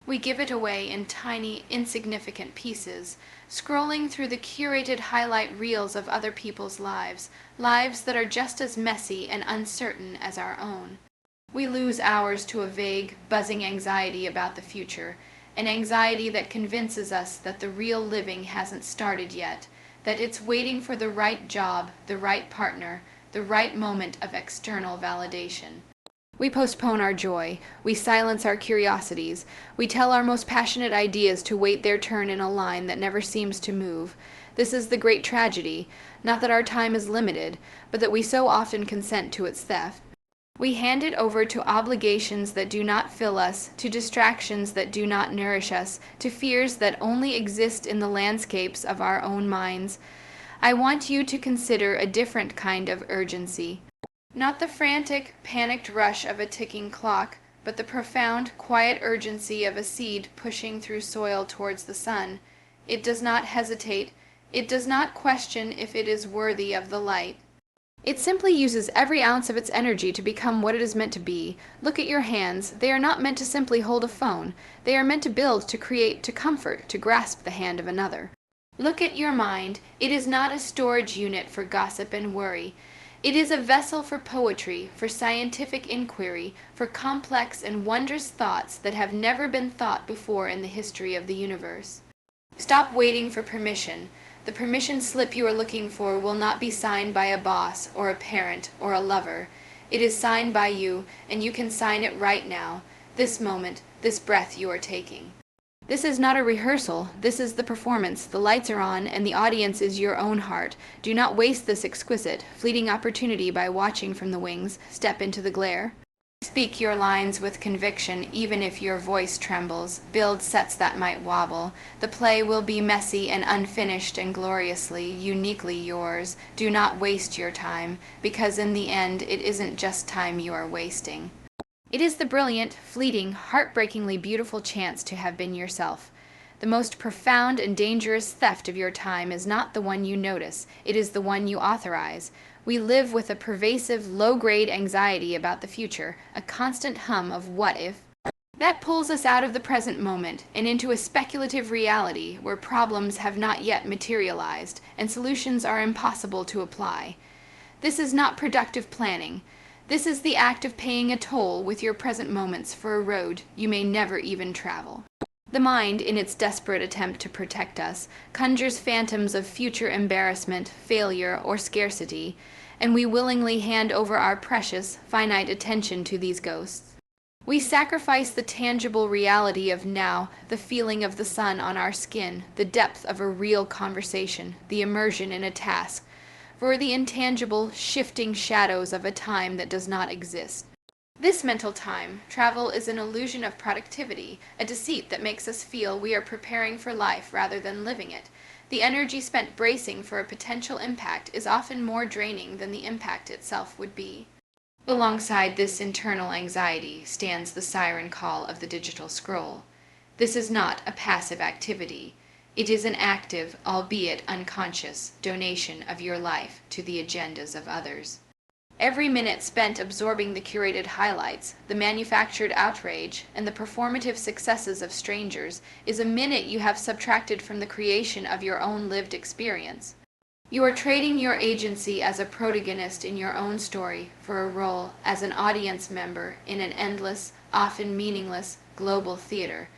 We give it away in tiny, insignificant pieces, scrolling through the curated highlight reels of other people's lives, lives that are just as messy and uncertain as our own. We lose hours to a vague, buzzing anxiety about the future, an anxiety that convinces us that the real living hasn't started yet, that it's waiting for the right job, the right partner, the right moment of external validation. We postpone our joy, we silence our curiosities, we tell our most passionate ideas to wait their turn in a line that never seems to move. This is the great tragedy, not that our time is limited, but that we so often consent to its theft. We hand it over to obligations that do not fill us, to distractions that do not nourish us, to fears that only exist in the landscapes of our own minds. I want you to consider a different kind of urgency. Not the frantic, panicked rush of a ticking clock, but the profound, quiet urgency of a seed pushing through soil towards the sun. It does not hesitate. It does not question if it is worthy of the light. It simply uses every ounce of its energy to become what it is meant to be. Look at your hands. They are not meant to simply hold a phone. They are meant to build, to create, to comfort, to grasp the hand of another. Look at your mind. It is not a storage unit for gossip and worry. It is a vessel for poetry, for scientific inquiry, for complex and wondrous thoughts that have never been thought before in the history of the universe. Stop waiting for permission. The permission slip you are looking for will not be signed by a boss or a parent or a lover. It is signed by you, and you can sign it right now, this moment, this breath you are taking. This is not a rehearsal. This is the performance. The lights are on, and the audience is your own heart. Do not waste this exquisite, fleeting opportunity by watching from the wings. Step into the glare. Speak your lines with conviction, even if your voice trembles. Build sets that might wobble. The play will be messy and unfinished and gloriously, uniquely yours. Do not waste your time, because in the end, it isn't just time you are wasting. It is the brilliant, fleeting, heartbreakingly beautiful chance to have been yourself. The most profound and dangerous theft of your time is not the one you notice, it is the one you authorize. We live with a pervasive, low-grade anxiety about the future, a constant hum of what if. That pulls us out of the present moment and into a speculative reality where problems have not yet materialized and solutions are impossible to apply. This is not productive planning. This is the act of paying a toll with your present moments for a road you may never even travel. The mind, in its desperate attempt to protect us, conjures phantoms of future embarrassment, failure, or scarcity, and we willingly hand over our precious, finite attention to these ghosts. We sacrifice the tangible reality of now, the feeling of the sun on our skin, the depth of a real conversation, the immersion in a task, for the intangible, shifting shadows of a time that does not exist. This mental time travel is an illusion of productivity, a deceit that makes us feel we are preparing for life rather than living it. The energy spent bracing for a potential impact is often more draining than the impact itself would be. Alongside this internal anxiety stands the siren call of the digital scroll. This is not a passive activity. It is an active, albeit unconscious, donation of your life to the agendas of others. Every minute spent absorbing the curated highlights, the manufactured outrage, and the performative successes of strangers is a minute you have subtracted from the creation of your own lived experience. You are trading your agency as a protagonist in your own story for a role as an audience member in an endless, often meaningless, global theater.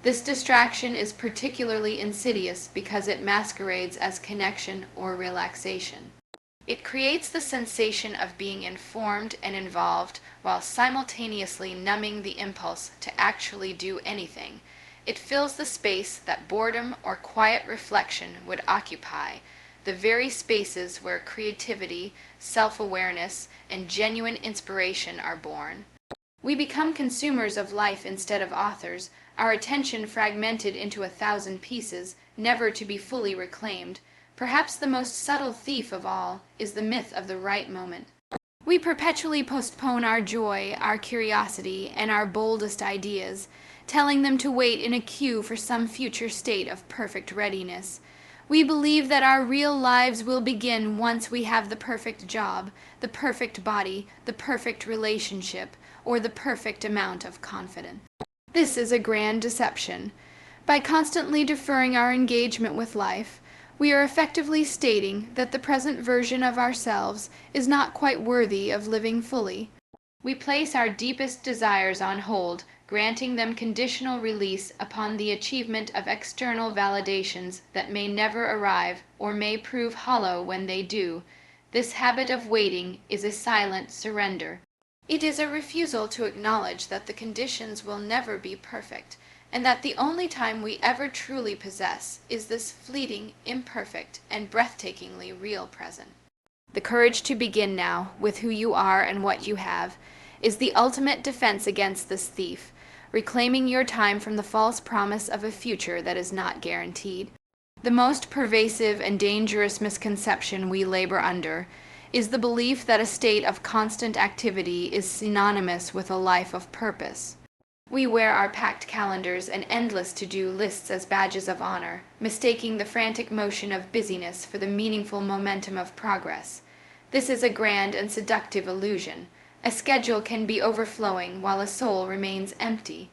This distraction is particularly insidious because it masquerades as connection or relaxation. It creates the sensation of being informed and involved while simultaneously numbing the impulse to actually do anything. It fills the space that boredom or quiet reflection would occupy, the very spaces where creativity, self-awareness, and genuine inspiration are born. We become consumers of life instead of authors, our attention fragmented into 1,000 pieces, never to be fully reclaimed. Perhaps the most subtle thief of all is the myth of the right moment. We perpetually postpone our joy, our curiosity, and our boldest ideas, telling them to wait in a queue for some future state of perfect readiness. We believe that our real lives will begin once we have the perfect job, the perfect body, the perfect relationship, or the perfect amount of confidence. This is a grand deception. By constantly deferring our engagement with life, we are effectively stating that the present version of ourselves is not quite worthy of living fully. We place our deepest desires on hold, granting them conditional release upon the achievement of external validations that may never arrive or may prove hollow when they do. This habit of waiting is a silent surrender. It is a refusal to acknowledge that the conditions will never be perfect, and that the only time we ever truly possess is this fleeting, imperfect, and breathtakingly real present. The courage to begin now, with who you are and what you have, is the ultimate defense against this thief, reclaiming your time from the false promise of a future that is not guaranteed. The most pervasive and dangerous misconception we labor under is the belief that a state of constant activity is synonymous with a life of purpose. We wear our packed calendars and endless to-do lists as badges of honor, mistaking the frantic motion of busyness for the meaningful momentum of progress. This is a grand and seductive illusion. A schedule can be overflowing while a soul remains empty.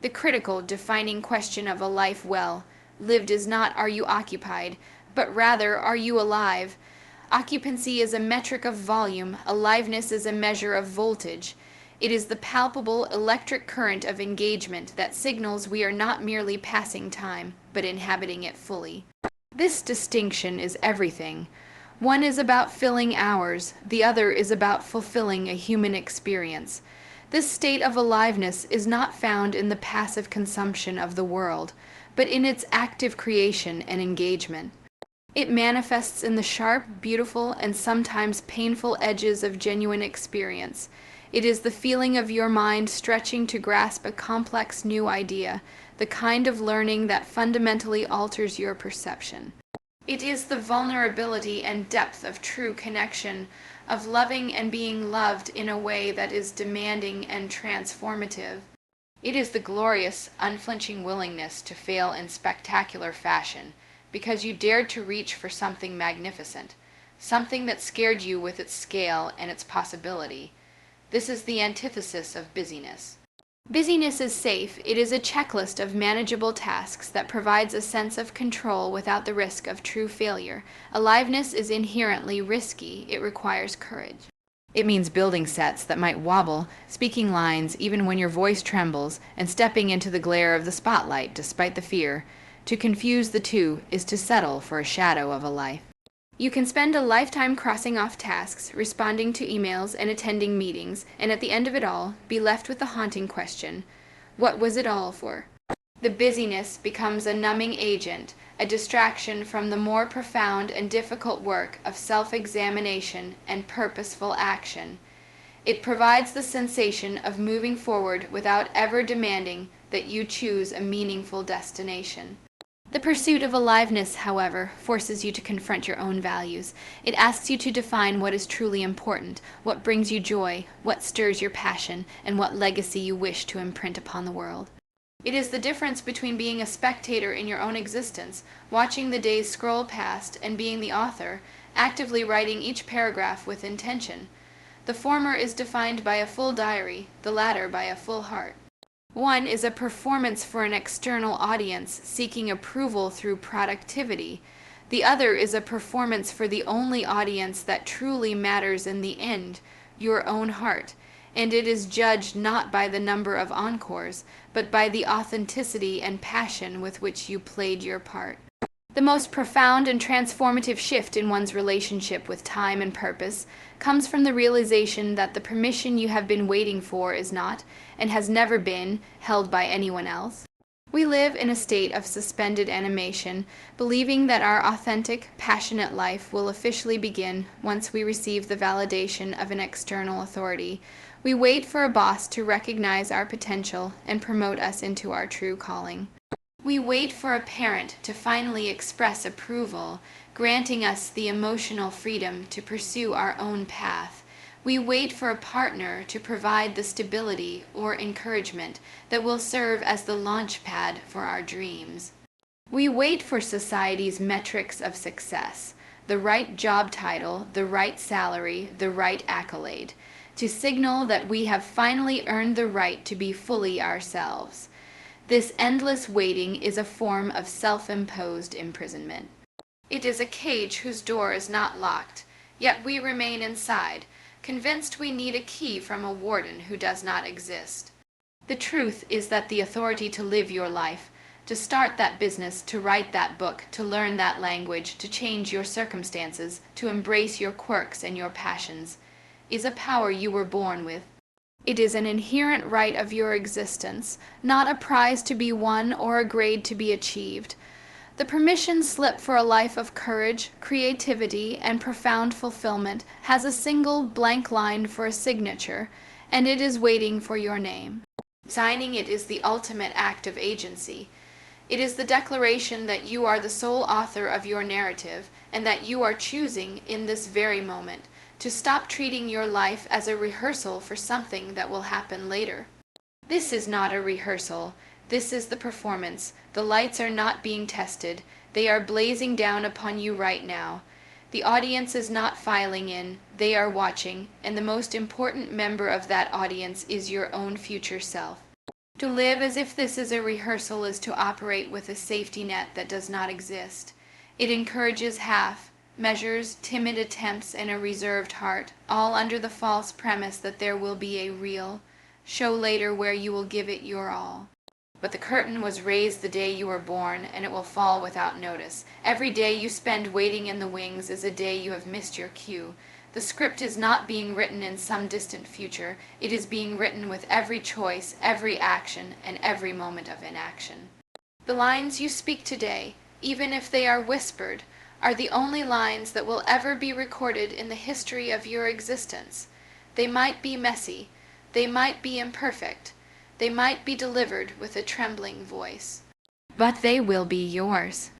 The critical, defining question of a life well lived is not "are you occupied?" but rather "are you alive?" Occupancy is a metric of volume, aliveness is a measure of voltage. It is the palpable electric current of engagement that signals we are not merely passing time, but inhabiting it fully. This distinction is everything. One is about filling hours, the other is about fulfilling a human experience. This state of aliveness is not found in the passive consumption of the world, but in its active creation and engagement. It manifests in the sharp, beautiful, and sometimes painful edges of genuine experience. It is the feeling of your mind stretching to grasp a complex new idea, the kind of learning that fundamentally alters your perception. It is the vulnerability and depth of true connection, of loving and being loved in a way that is demanding and transformative. It is the glorious, unflinching willingness to fail in spectacular fashion, because you dared to reach for something magnificent, something that scared you with its scale and its possibility. This is the antithesis of busyness. Busyness is safe. It is a checklist of manageable tasks that provides a sense of control without the risk of true failure. Aliveness is inherently risky. It requires courage. It means building sets that might wobble, speaking lines even when your voice trembles, and stepping into the glare of the spotlight despite the fear. To confuse the two is to settle for a shadow of a life. You can spend a lifetime crossing off tasks, responding to emails, and attending meetings, and at the end of it all, be left with the haunting question, what was it all for? The busyness becomes a numbing agent, a distraction from the more profound and difficult work of self-examination and purposeful action. It provides the sensation of moving forward without ever demanding that you choose a meaningful destination. The pursuit of aliveness, however, forces you to confront your own values. It asks you to define what is truly important, what brings you joy, what stirs your passion, and what legacy you wish to imprint upon the world. It is the difference between being a spectator in your own existence, watching the days scroll past, and being the author, actively writing each paragraph with intention. The former is defined by a full diary, the latter by a full heart. One is a performance for an external audience seeking approval through productivity. The other is a performance for the only audience that truly matters in the end, your own heart, and it is judged not by the number of encores, but by the authenticity and passion with which you played your part. The most profound and transformative shift in one's relationship with time and purpose comes from the realization that the permission you have been waiting for is not, and has never been, held by anyone else. We live in a state of suspended animation, believing that our authentic, passionate life will officially begin once we receive the validation of an external authority. We wait for a boss to recognize our potential and promote us into our true calling. We wait for a parent to finally express approval, granting us the emotional freedom to pursue our own path. We wait for a partner to provide the stability or encouragement that will serve as the launch pad for our dreams. We wait for society's metrics of success, the right job title, the right salary, the right accolade, to signal that we have finally earned the right to be fully ourselves. This endless waiting is a form of self-imposed imprisonment. It is a cage whose door is not locked, yet we remain inside, convinced we need a key from a warden who does not exist. The truth is that the authority to live your life, to start that business, to write that book, to learn that language, to change your circumstances, to embrace your quirks and your passions, is a power you were born with. It is an inherent right of your existence, not a prize to be won or a grade to be achieved. The permission slip for a life of courage, creativity, and profound fulfillment has a single blank line for a signature, and it is waiting for your name. Signing it is the ultimate act of agency. It is the declaration that you are the sole author of your narrative, and that you are choosing, in this very moment, to stop treating your life as a rehearsal for something that will happen later. This is not a rehearsal. This is the performance. The lights are not being tested. They are blazing down upon you right now. The audience is not filing in. They are watching, and the most important member of that audience is your own future self. To live as if this is a rehearsal is to operate with a safety net that does not exist. It encourages half measures, timid attempts, and a reserved heart, all under the false premise that there will be a real show later where you will give it your all. But the curtain was raised the day you were born, and it will fall without notice. Every day you spend waiting in the wings is a day you have missed your cue. The script is not being written in some distant future. It is being written with every choice, every action, and every moment of inaction. The lines you speak today, even if they are whispered, are the only lines that will ever be recorded in the history of your existence. They might be messy. They might be imperfect. They might be delivered with a trembling voice. But they will be yours.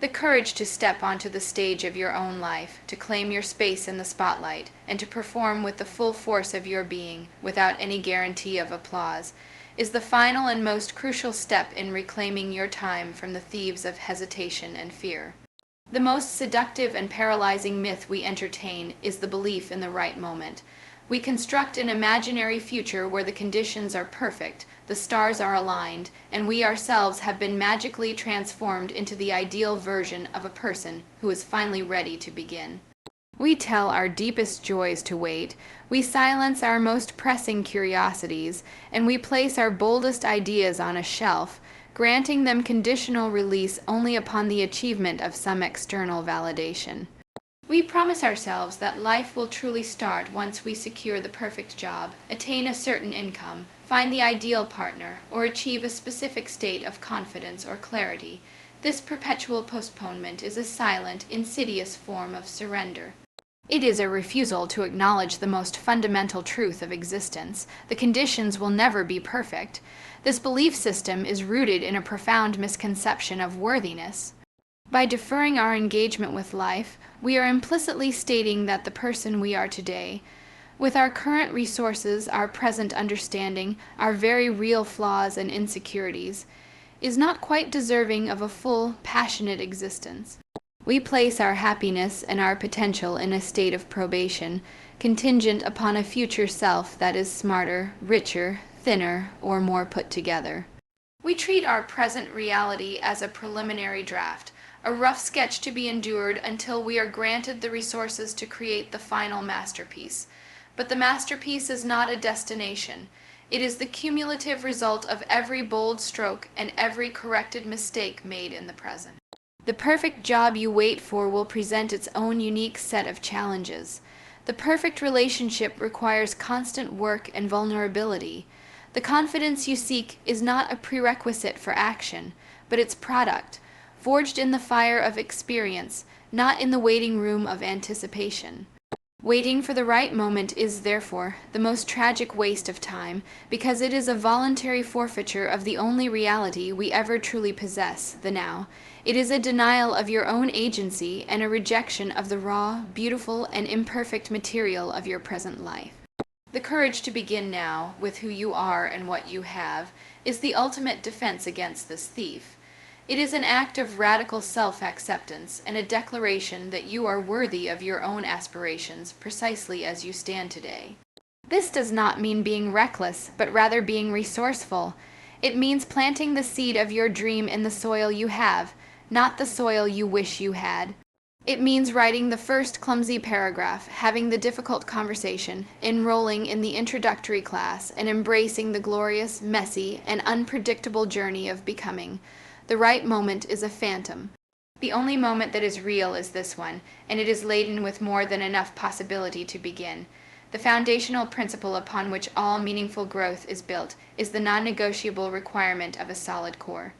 The courage to step onto the stage of your own life, to claim your space in the spotlight, and to perform with the full force of your being, without any guarantee of applause, is the final and most crucial step in reclaiming your time from the thieves of hesitation and fear. The most seductive and paralyzing myth we entertain is the belief in the right moment. We construct an imaginary future where the conditions are perfect, the stars are aligned, and we ourselves have been magically transformed into the ideal version of a person who is finally ready to begin. We tell our deepest joys to wait, we silence our most pressing curiosities, and we place our boldest ideas on a shelf, granting them conditional release only upon the achievement of some external validation. We promise ourselves that life will truly start once we secure the perfect job, attain a certain income, find the ideal partner, or achieve a specific state of confidence or clarity. This perpetual postponement is a silent, insidious form of surrender. It is a refusal to acknowledge the most fundamental truth of existence. The conditions will never be perfect. This belief system is rooted in a profound misconception of worthiness. By deferring our engagement with life, we are implicitly stating that the person we are today, with our current resources, our present understanding, our very real flaws and insecurities, is not quite deserving of a full, passionate existence. We place our happiness and our potential in a state of probation, contingent upon a future self that is smarter, richer, thinner, or more put together. We treat our present reality as a preliminary draft, a rough sketch to be endured until we are granted the resources to create the final masterpiece. But the masterpiece is not a destination. It is the cumulative result of every bold stroke and every corrected mistake made in the present. The perfect job you wait for will present its own unique set of challenges. The perfect relationship requires constant work and vulnerability. The confidence you seek is not a prerequisite for action, but its product, forged in the fire of experience, not in the waiting room of anticipation. Waiting for the right moment is, therefore, the most tragic waste of time, because it is a voluntary forfeiture of the only reality we ever truly possess, the now. It is a denial of your own agency and a rejection of the raw, beautiful, and imperfect material of your present life. The courage to begin now, with who you are and what you have, is the ultimate defense against this thief. It is an act of radical self-acceptance and a declaration that you are worthy of your own aspirations precisely as you stand today. This does not mean being reckless, but rather being resourceful. It means planting the seed of your dream in the soil you have, not the soil you wish you had. It means writing the first clumsy paragraph, having the difficult conversation, enrolling in the introductory class, and embracing the glorious, messy, and unpredictable journey of becoming. The right moment is a phantom. The only moment that is real is this one, and it is laden with more than enough possibility to begin. The foundational principle upon which all meaningful growth is built is the non-negotiable requirement of a solid core.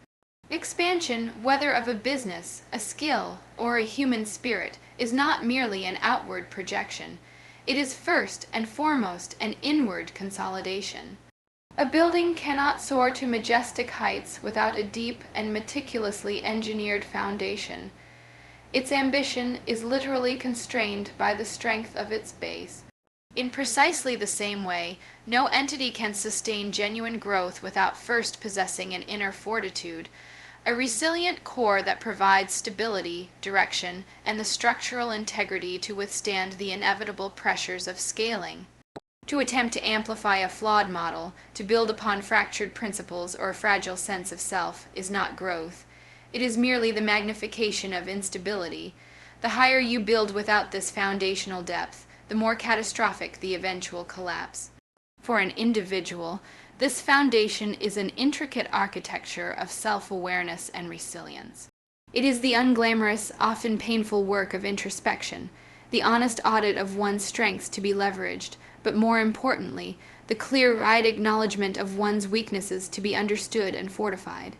Expansion, whether of a business, a skill, or a human spirit, is not merely an outward projection. It is first and foremost an inward consolidation. A building cannot soar to majestic heights without a deep and meticulously engineered foundation. Its ambition is literally constrained by the strength of its base. In precisely the same way, no entity can sustain genuine growth without first possessing an inner fortitude, a resilient core that provides stability, direction, and the structural integrity to withstand the inevitable pressures of scaling. To attempt to amplify a flawed model, to build upon fractured principles or a fragile sense of self, is not growth. It is merely the magnification of instability. The higher you build without this foundational depth, the more catastrophic the eventual collapse. For an individual, this foundation is an intricate architecture of self-awareness and resilience. It is the unglamorous, often painful work of introspection, the honest audit of one's strengths to be leveraged, but more importantly, the clear-eyed acknowledgement of one's weaknesses to be understood and fortified.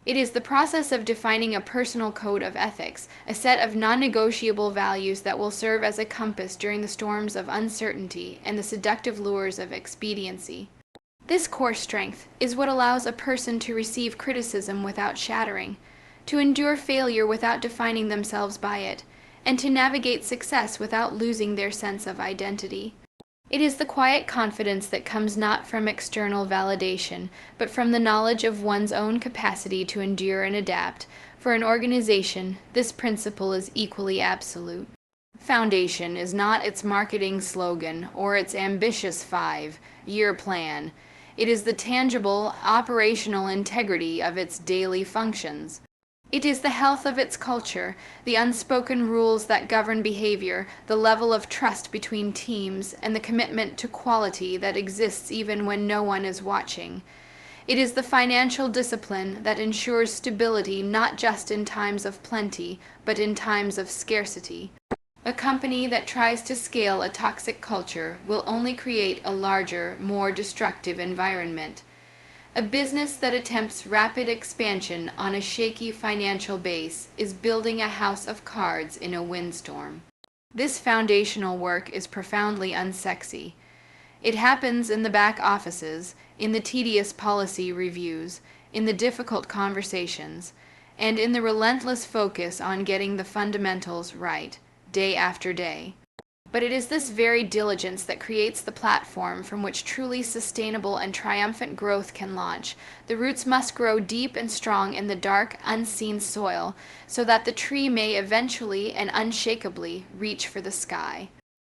It is the process of defining a personal code of ethics, a set of non-negotiable values that will serve as a compass during the storms of uncertainty and the seductive lures of expediency. This core strength is what allows a person to receive criticism without shattering, to endure failure without defining themselves by it, and to navigate success without losing their sense of identity. It is the quiet confidence that comes not from external validation, but from the knowledge of one's own capacity to endure and adapt. For an organization, this principle is equally absolute. Foundation is not its marketing slogan or its ambitious 5-year plan. It is the tangible, operational integrity of its daily functions. It is the health of its culture, the unspoken rules that govern behavior, the level of trust between teams, and the commitment to quality that exists even when no one is watching. It is the financial discipline that ensures stability not just in times of plenty, but in times of scarcity. A company that tries to scale a toxic culture will only create a larger, more destructive environment. A business that attempts rapid expansion on a shaky financial base is building a house of cards in a windstorm. This foundational work is profoundly unsexy. It happens in the back offices, in the tedious policy reviews, in the difficult conversations, and in the relentless focus on getting the fundamentals right, day after day. But it is this very diligence that creates the platform from which truly sustainable and triumphant growth can launch. The roots must grow deep and strong in the dark, unseen soil, so that the tree may eventually and unshakably reach for the sky.